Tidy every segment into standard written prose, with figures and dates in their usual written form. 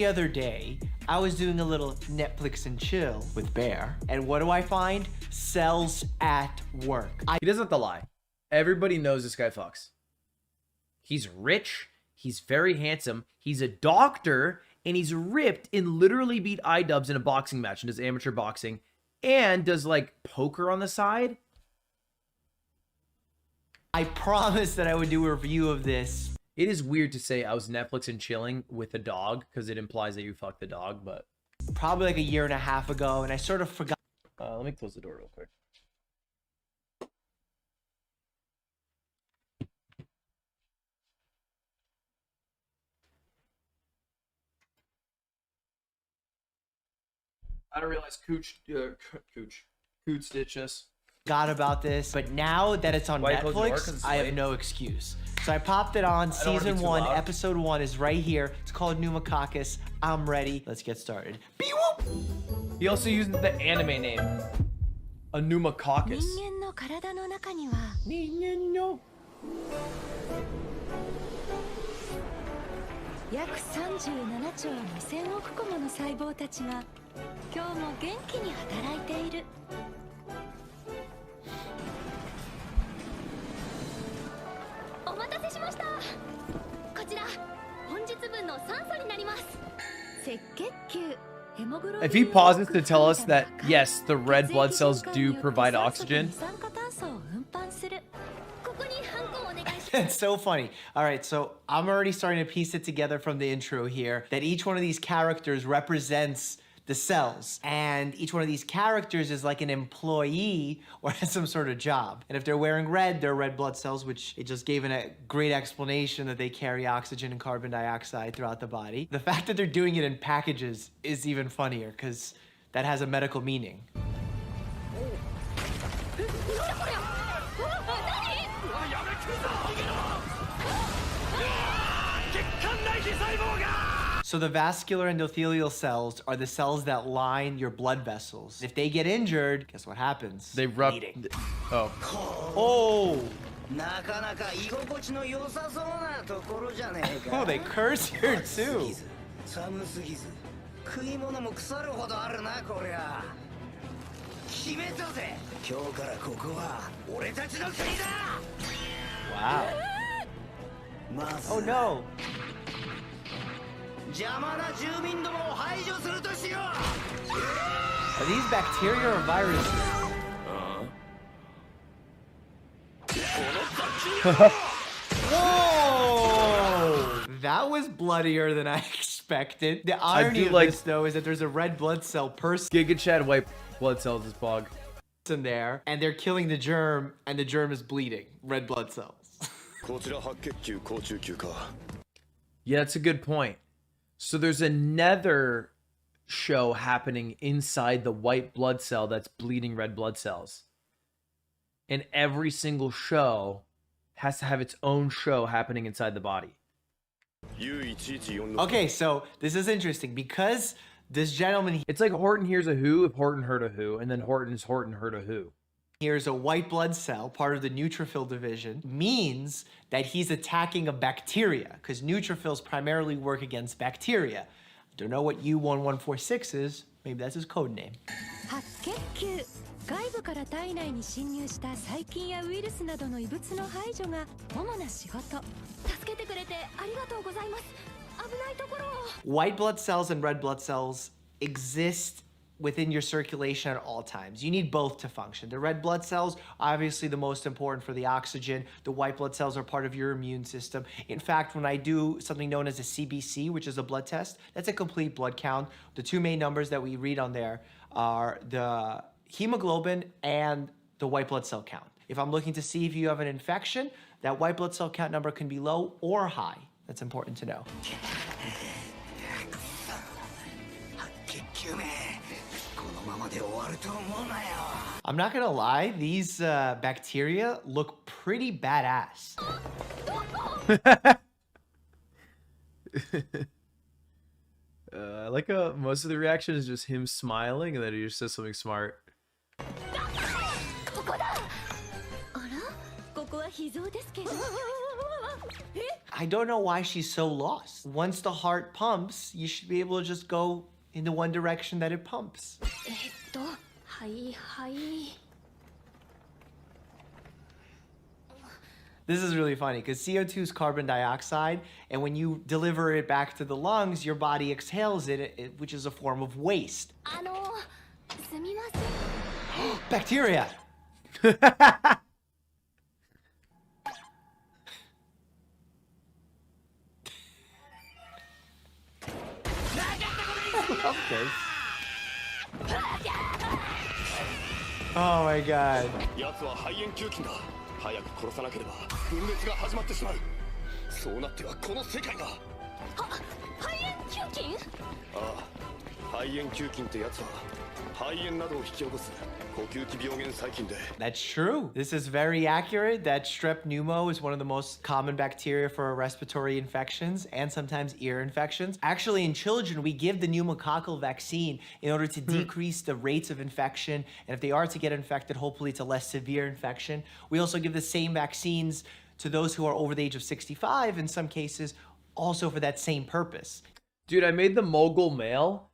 The other day, I was doing a little Netflix and chill with Bear, and what do I find? Cells at work. He doesn't have to lie. Everybody knows this guy fucks. He's rich, he's very handsome, he's a doctor, and he's ripped and literally beat iDubbbz in a boxing match and does amateur boxing and does like poker on the side. I promised that I would do a review of this. It is weird to say I was Netflix and chilling with a dog because it implies that you fucked the dog, but Probably like a year and a half ago, and I sort of forgot. let me close the door real quick. I don't realize Cooch ditched us. Forgot about this, but now that it's on Why you close the door? Netflix, 'Cause it's I have late? no excuse. So I popped it on. don't wanna be Season too 1, loud. Episode 1 is right here. It's called Pneumococcus. I'm ready. Let's get started. Beep-whoop! He also used the anime name, a pneumococcus. 人間の体の中には約37兆2000億個もの細胞たちが今日も元気に働いている。お待たせしました。こちら本日分の酸素になります。赤血球。If he pauses to tell us that, yes, the red blood cells do provide oxygen. It's so funny. All right, so I'm already starting to piece it together from the intro here that each one of these characters represents the cells, and each one of these characters is like an employee or has some sort of job. And if they're wearing red, they're red blood cells, which it just gave a great explanation that they carry oxygen and carbon dioxide throughout the body. The fact that they're doing it in packages is even funnier because that has a medical meaning. So the vascular endothelial cells are the cells that line your blood vessels. If they get injured, guess what happens? They rub. Bleeding. Oh. Oh! Oh, they curse here too. Wow. Oh no. Are these bacteria or viruses? Whoa! That was bloodier than I expected. The irony of this, though, is that there's a red blood cell person Giga Chad white blood cells is bog. in there, and they're killing the germ, and the germ is bleeding. Red blood cells. Yeah, that's a good point. So there's another show happening inside the white blood cell that's bleeding red blood cells. And every single show has to have its own show happening inside the body. Okay, so this is interesting because this gentleman It's like Horton hears a who if Horton heard a who, and then Horton heard a who. here's a white blood cell, part of the neutrophil division, means that he's attacking a bacteria because neutrophils primarily work against bacteria. Don't know what U1146 is. Maybe that's his code name. 白血球。外部から体内に侵入した細菌やウイルスなどの異物の排除が主な仕事。助けてくれてありがとうございます。危ないところを。White blood cells and red blood cells exist within your circulation at all times. You need both to function. The red blood cells, obviously the most important for the oxygen. The white blood cells are part of your immune system. In fact, when I do something known as a CBC, which is a blood test, that's a complete blood count. The two main numbers that we read on there are the hemoglobin and the white blood cell count. If I'm looking to see if you have an infection, that white blood cell count number can be low or high. That's important to know. I'm not gonna lie, these bacteria look pretty badass. I like how most of the reaction is just him smiling and then he just says something smart. ここだ。あら？ここは秘蔵ですけど。え？ I don't know why she's so lost. Once the heart pumps, you should be able to just go in the one direction that it pumps. はいはい。 This is really funny because CO2 is carbon dioxide, and when you deliver it back to the lungs, your body exhales it, which is a form of waste. すみません。 Bacteria! I love this. Oh my god. 奴は肺炎球菌だ。早く殺さなければ分裂が始まってしまう。そうなってはこの世界が。肺炎球菌？ああ、肺炎球菌ってやつは肺炎などを引き起こす呼吸器病原細菌で。 That's true. This is very accurate that strep pneumo is one of the most common bacteria for respiratory infections and sometimes ear infections. Actually, in children, we give the pneumococcal vaccine in order to decrease the rates of infection. And if they are to get infected, hopefully it's a less severe infection. We also give the same vaccines to those who are over the age of 65 in some cases, also for that same purpose. Dude, I made the mogul mail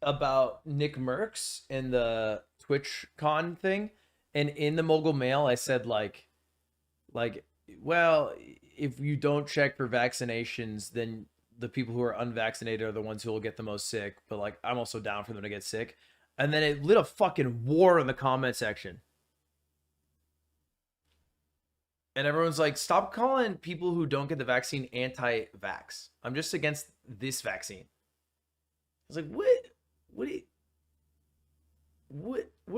about Nick Merckx and the TwitchCon thing, and in the mogul mail I said like well, if you don't check for vaccinations, then the people who are unvaccinated are the ones who will get the most sick, but like I'm also down for them to get sick. And then it lit a fucking war in the comment section, and everyone's like, stop calling people who don't get the vaccine anti-vax. I'm just against this vaccine. I was like, what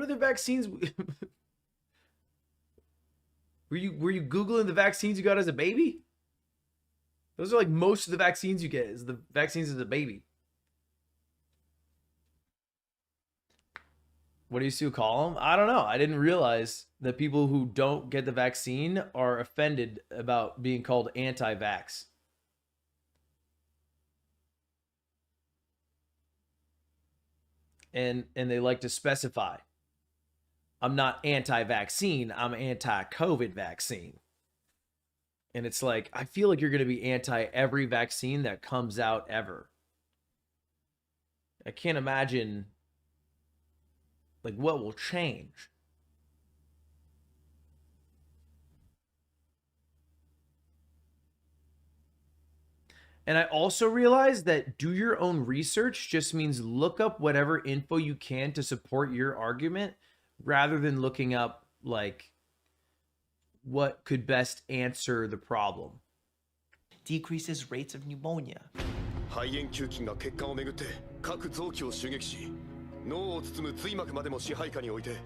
are the vaccines? were you Googling the vaccines you got as a baby? Those are like most of the vaccines you get is the vaccines as a baby. What do you still call them? I don't know. I didn't realize that people who don't get the vaccine are offended about being called anti-vax. And they like to specify, I'm not anti-vaccine, I'm anti-COVID vaccine. And it's like, I feel like you're going to be anti every vaccine that comes out ever. I can't imagine like what will change. And I also realized that do your own research just means look up whatever info you can to support your argument rather than looking up like what could best answer the problem. Decreases rates of pneumonia. 肺炎球菌が血管をめぐって各臓器を襲撃し、脳を包む髄膜までも支配下に置いて、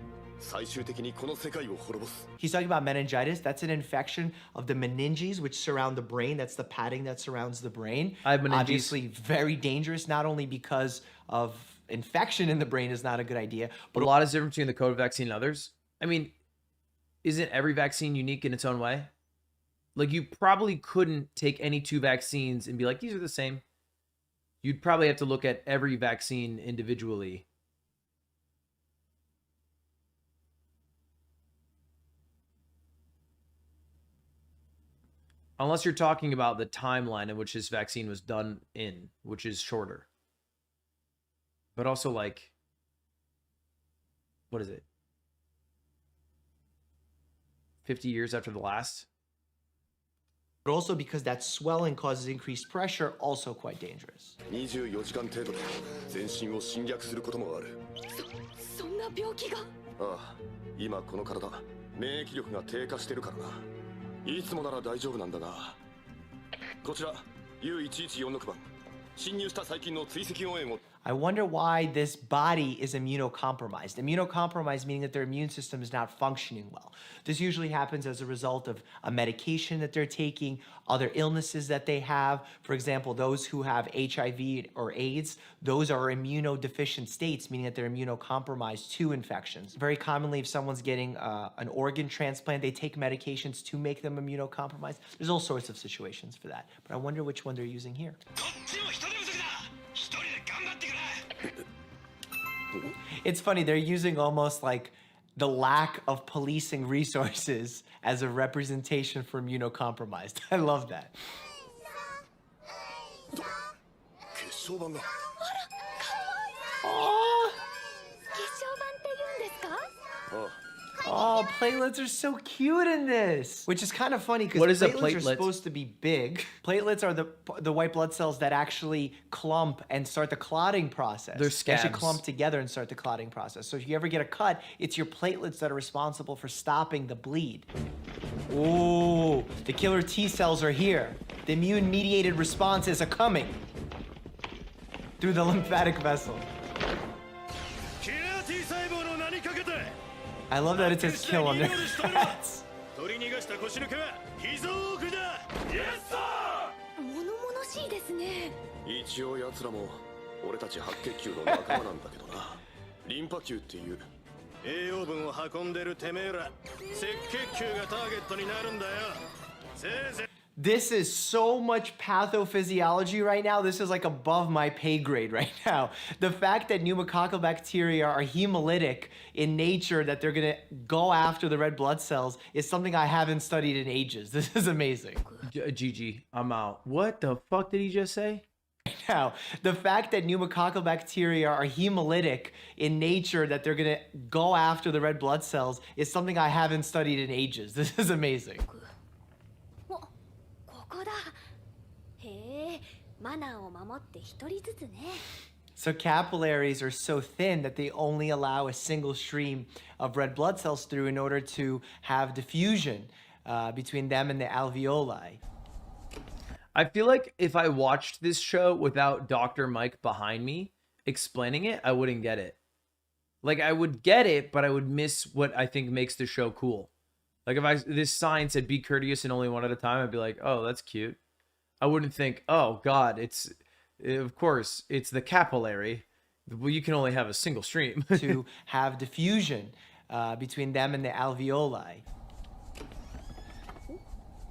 最終的にこの世界を滅ぼす。 He's talking about meningitis. That's an infection of the meninges, which surround the brain. That's the padding that surrounds the brain. I have meninges. Obviously, very dangerous, not only because of infection in the brain is not a good idea, But but a lot is different between the COVID vaccine and others. I mean, isn't every vaccine unique in its own way? Like you probably couldn't take any two vaccines and be like, these are the same. You'd probably have to look at every vaccine individually. Unless you're talking about the timeline in which this vaccine was done in, which is shorter. But also like, what is it? 50 years after the last? also because that swelling causes increased pressure, also quite dangerous. 24時間程度で全身を侵略することもある。そんな病気が？ああ、今この体、免疫力が低下してるからな。いつもなら大丈夫なんだが。こちら U1146 番。侵入した細菌の追跡応援を。 I wonder why this body is immunocompromised. Immunocompromised meaning that their immune system is not functioning well. This usually happens as a result of a medication that they're taking, other illnesses that they have. For example, those who have HIV or AIDS, those are immunodeficient states, meaning that they're immunocompromised to infections. Very commonly, if someone's getting an organ transplant, they take medications to make them immunocompromised. There's all sorts of situations for that. But I wonder which one they're using here. It's funny, they're using almost like the lack of policing resources as a representation for immunocompromised. I love that. 粧板が。 Aw. 血小板って言うんですか？ ああ、 Oh, platelets are so cute in this. Which is kind of funny because What is a platelets are platelet? supposed to be big. Platelets are the white blood cells that actually clump and start the clotting process. They're They actually scabs. clump together and start the clotting process. So if you ever get a cut, it's your platelets that are responsible for stopping the bleed. Ooh, the killer T cells are here. The immune-mediated responses are coming through the lymphatic vessel. キラー T 細胞の名にかけて I love that it says kill on their hats. 取り逃がした腰抜けは秘蔵を送りだ。イエスサ物々しいですね。一応奴らも俺たち白血球の仲間なんだけどな。リンパ球っていう。ー。栄養分を運んでるてめえら、赤血球がターゲットになるんだよ。せいぜい This is so much pathophysiology right now. This is like above my pay grade right now. The fact that pneumococcal bacteria are hemolytic in nature, that they're gonna go after the red blood cells, is something I haven't studied in ages. This is amazing. GG, I'm out. What the fuck did he just say? Now, the fact that pneumococcal bacteria are hemolytic in nature, that they're gonna go after the red blood cells, is something I haven't studied in ages. This is amazing. お、ここだ。へえ、マナーを守って一人ずつね。 So capillaries are so thin that they only allow a single stream of red blood cells through in order to have diffusion between them and the alveoli. I feel like if I watched this show without Dr. Mike behind me explaining it, I wouldn't get it. Like, I would get it, but I would miss what I think makes the show cool. Like, if this sign said be courteous and only one at a time, I'd be like, oh, that's cute. I wouldn't think, oh, God, of course, it's the capillary. Well, you can only have a single stream. To have diffusion between them and the alveoli.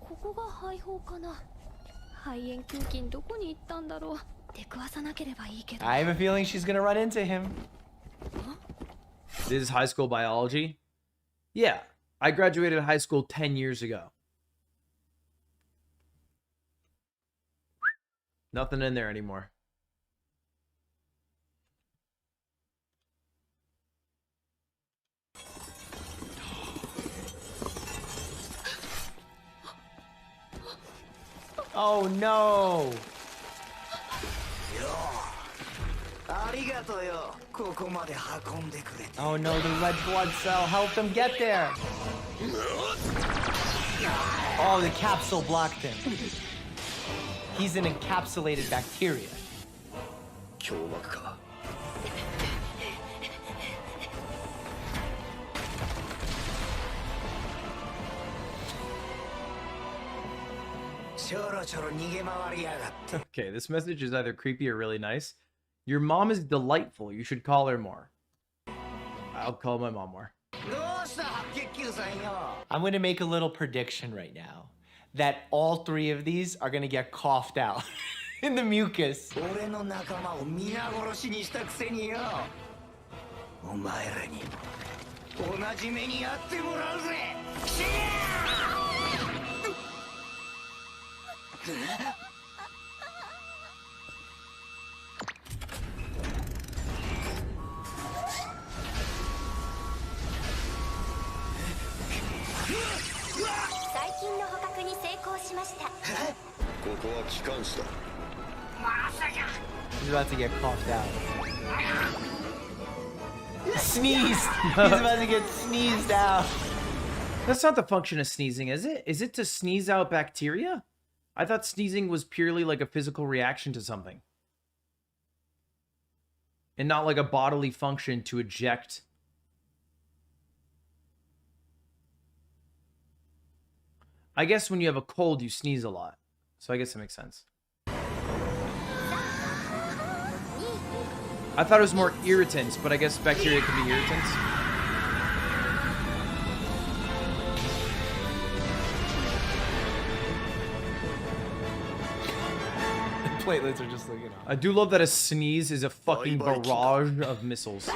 ここが肺胞かな。肺炎球菌どこに行ったんだろう。出くわさなければいいけど。 I have a feeling she's gonna run into him. This is high school biology? Yeah, I graduated high school 10 years ago. Nothing in there anymore. Oh no! ありがとうよ。ここまで運んでくれて。 Oh no, the red blood cell helped him get there! Oh, the capsule blocked him. He's an encapsulated bacteria. 胸膜か。ちょろちょろ逃げ回りやがって。 Okay, this message is either creepy or really nice. Your mom is delightful. You should call her more. I'll call my mom more. どうした白血球さんよ。 I'm gonna make a little prediction right now that all three of these are gonna get coughed out in the mucus. 俺の仲間を皆殺しにしたくせによ。お前らに同じ目に遭ってもらうぜ。死ね細菌の捕獲に成功しました。ここは機関士だ。 He's about to get coughed out. Sneezed! He's about to get sneezed out. That's not the function of sneezing, is it? Is it to sneeze out bacteria? I thought sneezing was purely like a physical reaction to something. And not like a bodily function to eject. I guess when you have a cold, you sneeze a lot. So I guess that makes sense. I thought it was more irritants, but I guess bacteria can be irritants. Platelets are just looking on. I do love that a sneeze is a fucking barrage of missiles.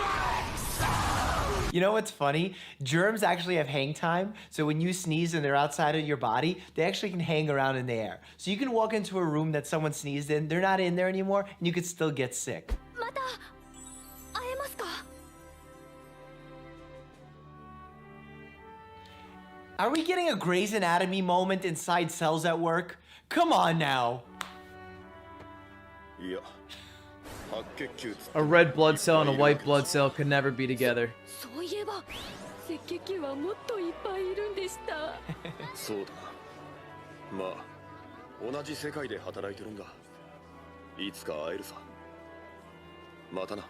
You know what's funny? Germs actually have hang time. So when you sneeze and they're outside of your body, they actually can hang around in the air. So you can walk into a room that someone sneezed in, they're not in there anymore, and you could still get sick. また会えますか？ Are we getting a Grey's Anatomy moment inside cells at work? Come on now. いや白血球 A red blood cell and a white blood cell could never be together. そういえば赤血球はもっといっぱいいるんでした。そうだな。まあ同じ世界で働いてるんだ。いつか会えるさ。またな。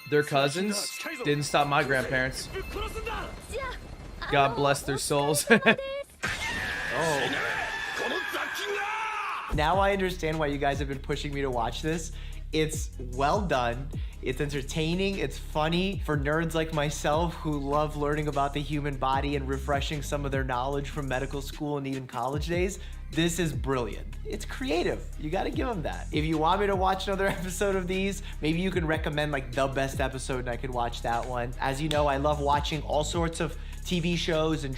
They're cousins? Didn't stop my grandparents. God bless their souls. Now I understand why you guys have been pushing me to watch this. It's well done. It's entertaining. It's funny for nerds like myself who love learning about the human body and refreshing some of their knowledge from medical school and even college days. This is brilliant. It's creative. You gotta give them that. If you want me to watch another episode of these, maybe you can recommend like the best episode and I could watch that one. As you know, I love watching all sorts of TV shows and